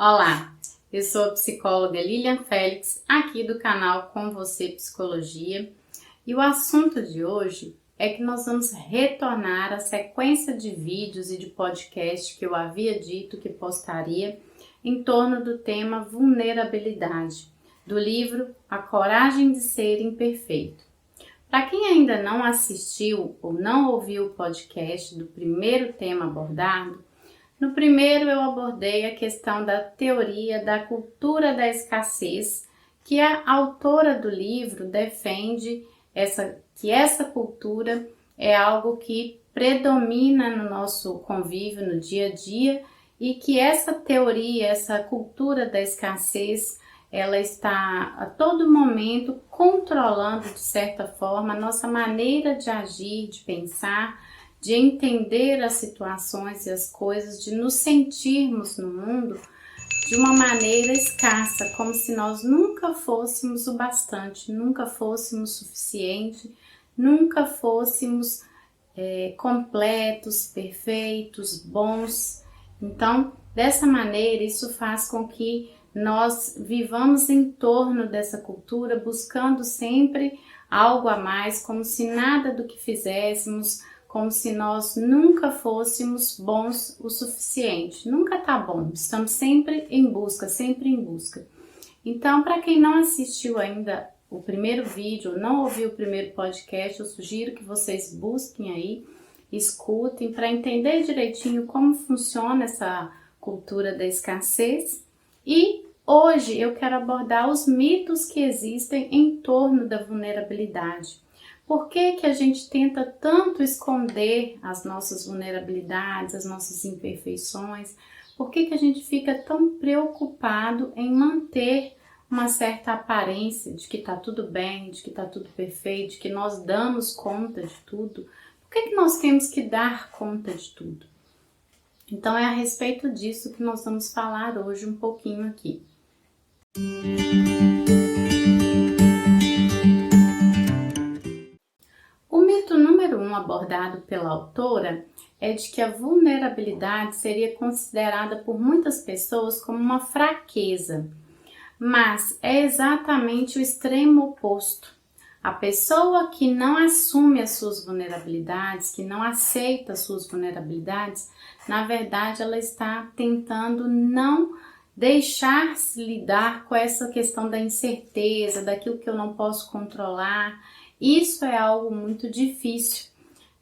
Olá, eu sou a psicóloga Lilian Félix, aqui do canal Com Você Psicologia, e o assunto de hoje é que nós vamos retornar à sequência de vídeos e de podcast que eu havia dito que postaria em torno do tema vulnerabilidade, do livro A Coragem de Ser Imperfeito. Para quem ainda não assistiu ou não ouviu o podcast do primeiro tema abordado, no primeiro eu abordei a questão da teoria da cultura da escassez, que a autora do livro defende que essa cultura é algo que predomina no nosso convívio no dia a dia e que essa teoria, essa cultura da escassez, ela está a todo momento controlando de certa forma a nossa maneira de agir, de pensar, de entender as situações e as coisas, de nos sentirmos no mundo de uma maneira escassa, como se nós nunca fôssemos o bastante, nunca fôssemos suficiente, nunca fôssemos completos, perfeitos, bons. Então, dessa maneira, isso faz com que nós vivamos em torno dessa cultura, buscando sempre algo a mais, como se nada do que fizéssemos, como se nós nunca fôssemos bons o suficiente. Nunca tá bom, estamos sempre em busca, sempre em busca. Então, para quem não assistiu ainda o primeiro vídeo, não ouviu o primeiro podcast, eu sugiro que vocês busquem aí, escutem, para entender direitinho como funciona essa cultura da escassez. E hoje eu quero abordar os mitos que existem em torno da vulnerabilidade. Por que que a gente tenta tanto esconder as nossas vulnerabilidades, as nossas imperfeições? Por que que a gente fica tão preocupado em manter uma certa aparência de que está tudo bem, de que está tudo perfeito, de que nós damos conta de tudo? Por que que nós temos que dar conta de tudo? Então é a respeito disso que nós vamos falar hoje um pouquinho aqui. O mito número 1 abordado pela autora é de que a vulnerabilidade seria considerada por muitas pessoas como uma fraqueza, mas é exatamente o extremo oposto. A pessoa que não assume as suas vulnerabilidades, que não aceita as suas vulnerabilidades, na verdade ela está tentando não deixar-se lidar com essa questão da incerteza, daquilo que eu não posso controlar. Isso é algo muito difícil,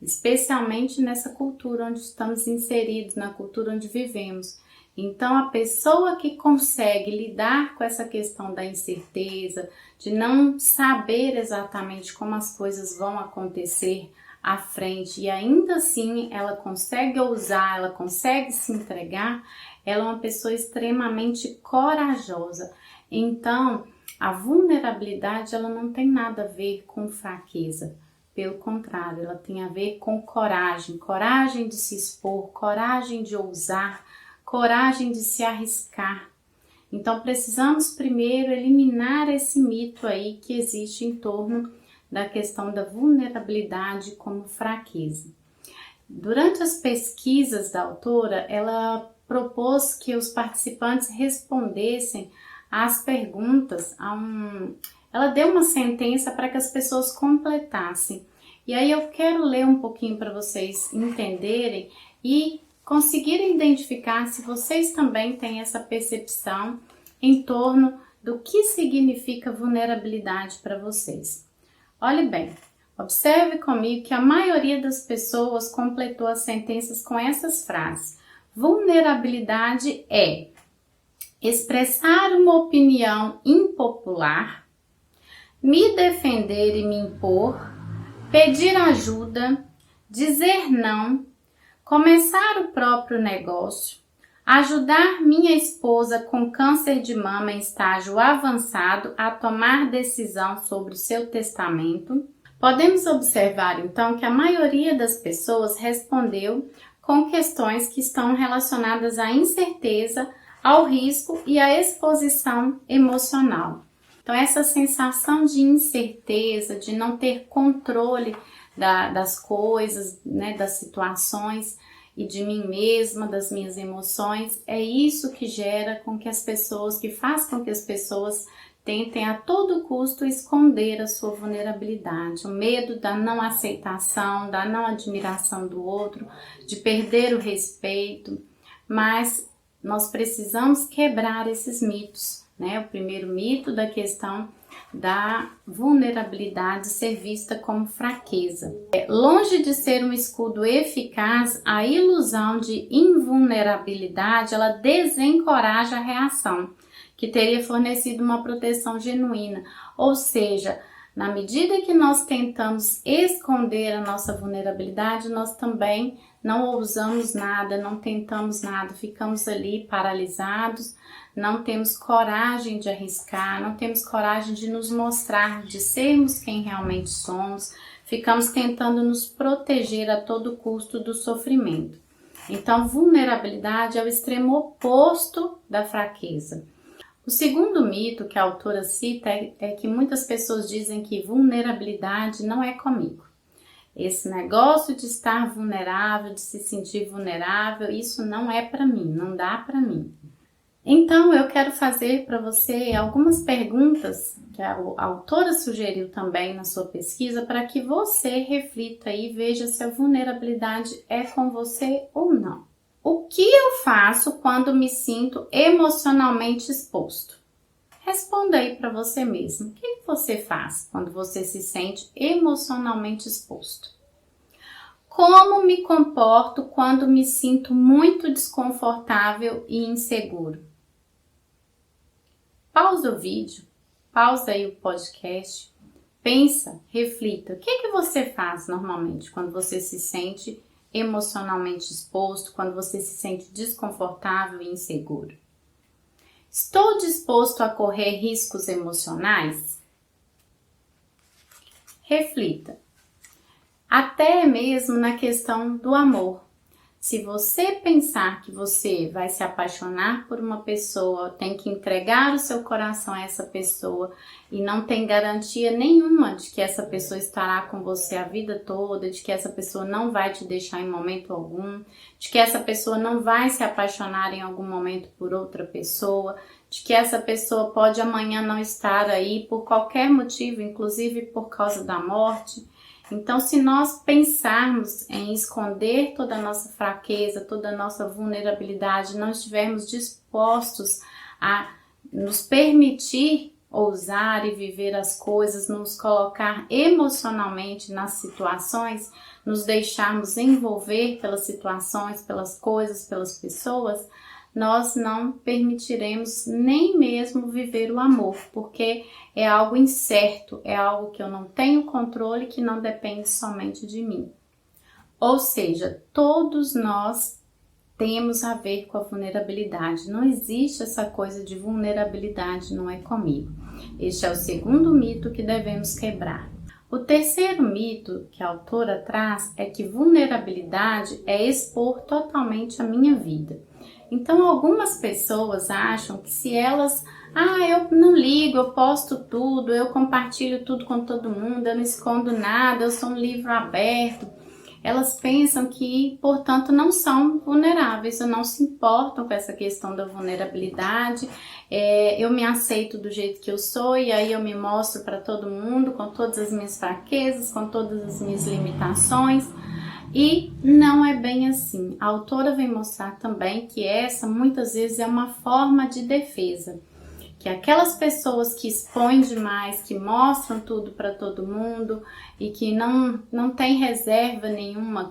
especialmente nessa cultura onde estamos inseridos, na cultura onde vivemos. Então, a pessoa que consegue lidar com essa questão da incerteza, de não saber exatamente como as coisas vão acontecer à frente e ainda assim ela consegue ousar, ela consegue se entregar, ela é uma pessoa extremamente corajosa. Então, a vulnerabilidade ela não tem nada a ver com fraqueza, pelo contrário, ela tem a ver com coragem, coragem de se expor, coragem de ousar, coragem de se arriscar. Então precisamos primeiro eliminar esse mito aí que existe em torno da questão da vulnerabilidade como fraqueza. Durante as pesquisas da autora, ela propôs que os participantes respondessem às perguntas, ela deu uma sentença para que as pessoas completassem. E aí eu quero ler um pouquinho para vocês entenderem e conseguirem identificar se vocês também têm essa percepção em torno do que significa vulnerabilidade para vocês. Olhe bem, observe comigo que a maioria das pessoas completou as sentenças com essas frases. Vulnerabilidade é expressar uma opinião impopular, me defender e me impor, pedir ajuda, dizer não, começar o próprio negócio, ajudar minha esposa com câncer de mama em estágio avançado a tomar decisão sobre o seu testamento. Podemos observar então que a maioria das pessoas respondeu com questões que estão relacionadas à incerteza, ao risco e à exposição emocional. Então essa sensação de incerteza, de não ter controle das coisas, né, das situações, e de mim mesma, das minhas emoções. É isso que gera com que as pessoas, que faz com que as pessoas tentem a todo custo esconder a sua vulnerabilidade, o medo da não aceitação, da não admiração do outro, de perder o respeito. Mas nós precisamos quebrar esses mitos, né? O primeiro mito da questão da vulnerabilidade ser vista como fraqueza. Longe de ser um escudo eficaz, a ilusão de invulnerabilidade, ela desencoraja a reação, que teria fornecido uma proteção genuína. Ou seja, na medida que nós tentamos esconder a nossa vulnerabilidade, nós também não ousamos nada, não tentamos nada, ficamos ali paralisados, não temos coragem de arriscar, não temos coragem de nos mostrar, de sermos quem realmente somos, ficamos tentando nos proteger a todo custo do sofrimento. Então, vulnerabilidade é o extremo oposto da fraqueza. O segundo mito que a autora cita é que muitas pessoas dizem que vulnerabilidade não é comigo. Esse negócio de estar vulnerável, de se sentir vulnerável, isso não é para mim, não dá para mim. Então eu quero fazer para você algumas perguntas que a autora sugeriu também na sua pesquisa para que você reflita e veja se a vulnerabilidade é com você ou não. O que eu faço quando me sinto emocionalmente exposto? Responda aí para você mesmo. O que você faz quando você se sente emocionalmente exposto? Como me comporto quando me sinto muito desconfortável e inseguro? Pausa o vídeo, pausa aí o podcast, pensa, reflita. O que você faz normalmente quando você se sente emocionalmente exposto, quando você se sente desconfortável e inseguro? Estou disposto a correr riscos emocionais? Reflita. Até mesmo na questão do amor. Se você pensar que você vai se apaixonar por uma pessoa, tem que entregar o seu coração a essa pessoa e não tem garantia nenhuma de que essa pessoa estará com você a vida toda, de que essa pessoa não vai te deixar em momento algum, de que essa pessoa não vai se apaixonar em algum momento por outra pessoa, de que essa pessoa pode amanhã não estar aí por qualquer motivo, inclusive por causa da morte. Então, se nós pensarmos em esconder toda a nossa fraqueza, toda a nossa vulnerabilidade, não estivermos dispostos a nos permitir ousar e viver as coisas, nos colocar emocionalmente nas situações, nos deixarmos envolver pelas situações, pelas coisas, pelas pessoas, nós não permitiremos nem mesmo viver o amor, porque é algo incerto, é algo que eu não tenho controle, que não depende somente de mim. Ou seja, todos nós temos a ver com a vulnerabilidade. Não existe essa coisa de vulnerabilidade, não é comigo. Este é o segundo mito que devemos quebrar. O terceiro mito que a autora traz é que vulnerabilidade é expor totalmente a minha vida. Então, algumas pessoas acham que se elas, eu não ligo, eu posto tudo, eu compartilho tudo com todo mundo, eu não escondo nada, eu sou um livro aberto, elas pensam que, portanto, não são vulneráveis, ou não se importam com essa questão da vulnerabilidade, eu me aceito do jeito que eu sou e aí eu me mostro para todo mundo com todas as minhas fraquezas, com todas as minhas limitações. E não é bem assim. A autora vem mostrar também que essa muitas vezes é uma forma de defesa. Que aquelas pessoas que expõem demais, que mostram tudo para todo mundo e que não tem reserva nenhuma,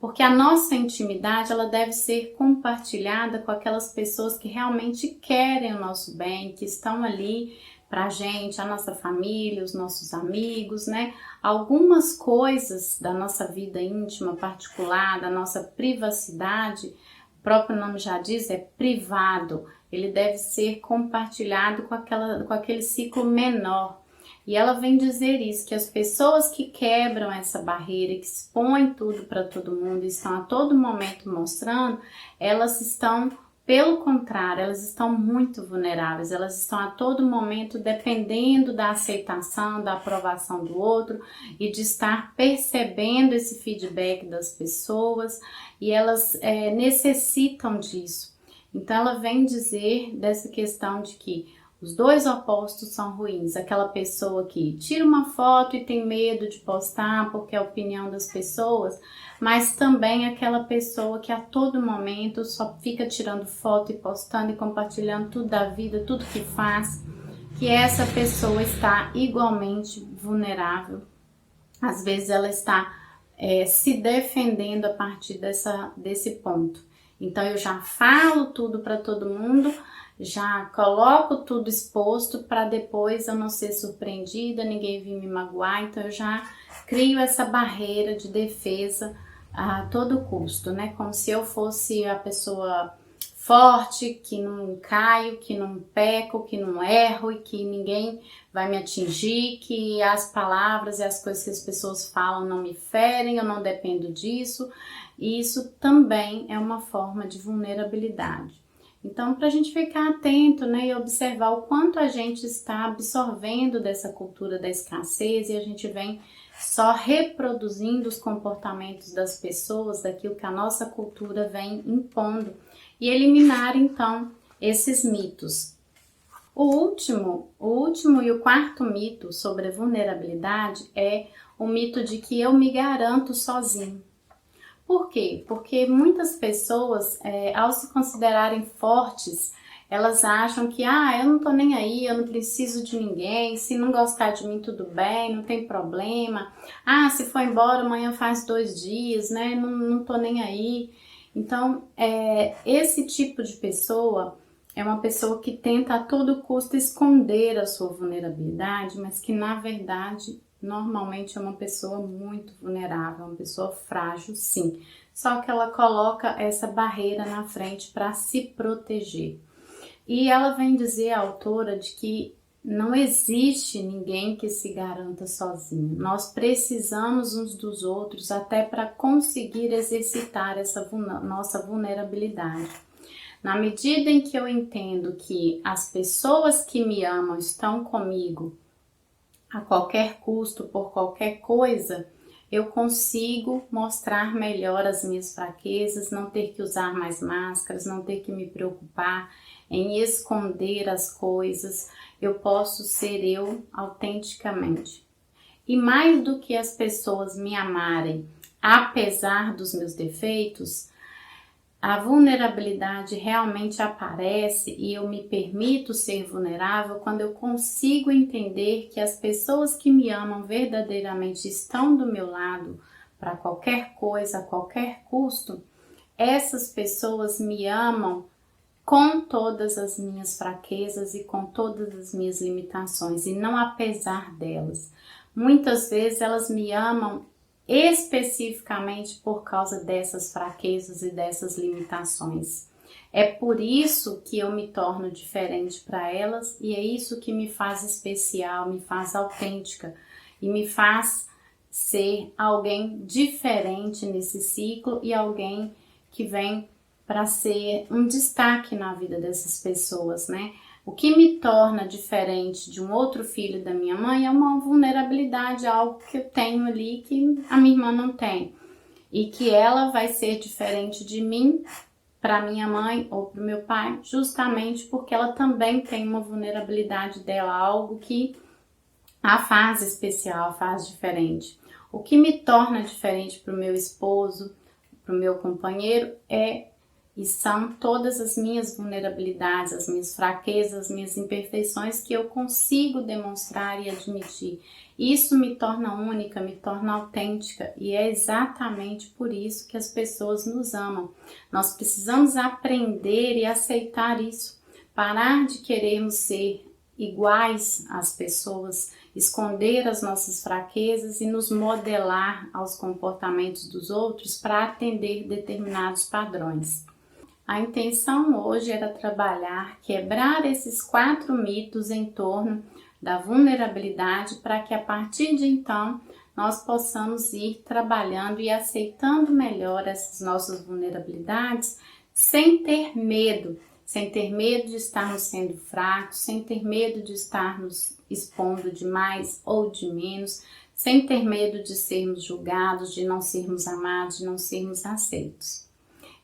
porque a nossa intimidade ela deve ser compartilhada com aquelas pessoas que realmente querem o nosso bem, que estão ali pra gente, a nossa família, os nossos amigos, né? Algumas coisas da nossa vida íntima, particular, da nossa privacidade, o próprio nome já diz, é privado. Ele deve ser compartilhado com aquele ciclo menor. E ela vem dizer isso, que as pessoas que quebram essa barreira, que expõem tudo para todo mundo, estão a todo momento mostrando, elas estão Pelo contrário, elas estão muito vulneráveis, elas estão a todo momento dependendo da aceitação, da aprovação do outro e de estar percebendo esse feedback das pessoas, e elas necessitam disso. Então ela vem dizer dessa questão de que os dois opostos são ruins. Aquela pessoa que tira uma foto e tem medo de postar porque é a opinião das pessoas, mas também aquela pessoa que a todo momento só fica tirando foto e postando e compartilhando tudo da vida, tudo que faz, que essa pessoa está igualmente vulnerável. Às vezes ela está se defendendo a partir desse ponto. Então eu já falo tudo para todo mundo, já coloco tudo exposto para depois eu não ser surpreendida, ninguém vir me magoar, então eu já crio essa barreira de defesa a todo custo, né? Como se eu fosse a pessoa forte, que não caio, que não peco, que não erro e que ninguém vai me atingir, que as palavras e as coisas que as pessoas falam não me ferem, eu não dependo disso. E isso também é uma forma de vulnerabilidade. Então, para a gente ficar atento, né, e observar o quanto a gente está absorvendo dessa cultura da escassez e a gente vem só reproduzindo os comportamentos das pessoas, daquilo que a nossa cultura vem impondo, e eliminar então esses mitos. O último e o quarto mito sobre a vulnerabilidade é o mito de que eu me garanto sozinho. Por quê? Porque muitas pessoas, ao se considerarem fortes, elas acham que, eu não tô nem aí, eu não preciso de ninguém, se não gostar de mim tudo bem, não tem problema. Se for embora amanhã faz 2 dias, né? Não tô nem aí. Então, esse tipo de pessoa é uma pessoa que tenta a todo custo esconder a sua vulnerabilidade, mas que na verdade normalmente é uma pessoa muito vulnerável, uma pessoa frágil, sim. Só que ela coloca essa barreira na frente para se proteger. E ela vem dizer, a autora, de que não existe ninguém que se garanta sozinho. Nós precisamos uns dos outros até para conseguir exercitar essa nossa vulnerabilidade. Na medida em que eu entendo que as pessoas que me amam estão comigo a qualquer custo, por qualquer coisa, eu consigo mostrar melhor as minhas fraquezas, não ter que usar mais máscaras, não ter que me preocupar em esconder as coisas. Eu posso ser eu autenticamente. E mais do que as pessoas me amarem, apesar dos meus defeitos, a vulnerabilidade realmente aparece e eu me permito ser vulnerável quando eu consigo entender que as pessoas que me amam verdadeiramente estão do meu lado para qualquer coisa, a qualquer custo. Essas pessoas me amam com todas as minhas fraquezas e com todas as minhas limitações, e não apesar delas. Muitas vezes elas me amam especificamente por causa dessas fraquezas e dessas limitações. É por isso que eu me torno diferente para elas, e é isso que me faz especial, me faz autêntica e me faz ser alguém diferente nesse ciclo e alguém que vem para ser um destaque na vida dessas pessoas, né? O que me torna diferente de um outro filho da minha mãe é uma vulnerabilidade, algo que eu tenho ali que a minha irmã não tem. E que ela vai ser diferente de mim para minha mãe ou para o meu pai, justamente porque ela também tem uma vulnerabilidade dela, algo que a faz especial, a faz diferente. O que me torna diferente para o meu esposo, para o meu companheiro, e são todas as minhas vulnerabilidades, as minhas fraquezas, as minhas imperfeições que eu consigo demonstrar e admitir. Isso me torna única, me torna autêntica, e é exatamente por isso que as pessoas nos amam. Nós precisamos aprender e aceitar isso, parar de querermos ser iguais às pessoas, esconder as nossas fraquezas e nos modelar aos comportamentos dos outros para atender determinados padrões. A intenção hoje era trabalhar, quebrar esses 4 mitos em torno da vulnerabilidade para que a partir de então nós possamos ir trabalhando e aceitando melhor essas nossas vulnerabilidades sem ter medo de estarmos sendo fracos, sem ter medo de estarmos expondo de mais ou de menos, sem ter medo de sermos julgados, de não sermos amados, de não sermos aceitos.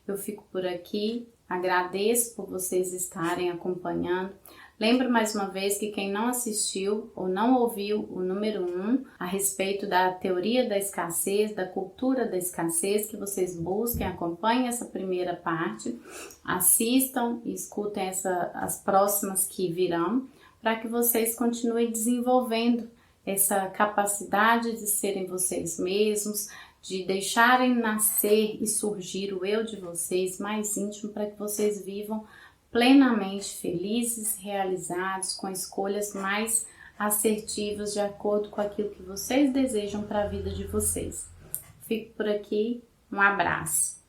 Eu fico por aqui, agradeço por vocês estarem acompanhando. Lembro mais uma vez que quem não assistiu ou não ouviu o número 1 a respeito da teoria da escassez, da cultura da escassez, que vocês busquem, acompanhem essa primeira parte, assistam e escutem as próximas que virão, para que vocês continuem desenvolvendo essa capacidade de serem vocês mesmos, de deixarem nascer e surgir o eu de vocês mais íntimo, para que vocês vivam plenamente felizes, realizados, com escolhas mais assertivas de acordo com aquilo que vocês desejam para a vida de vocês. Fico por aqui, um abraço.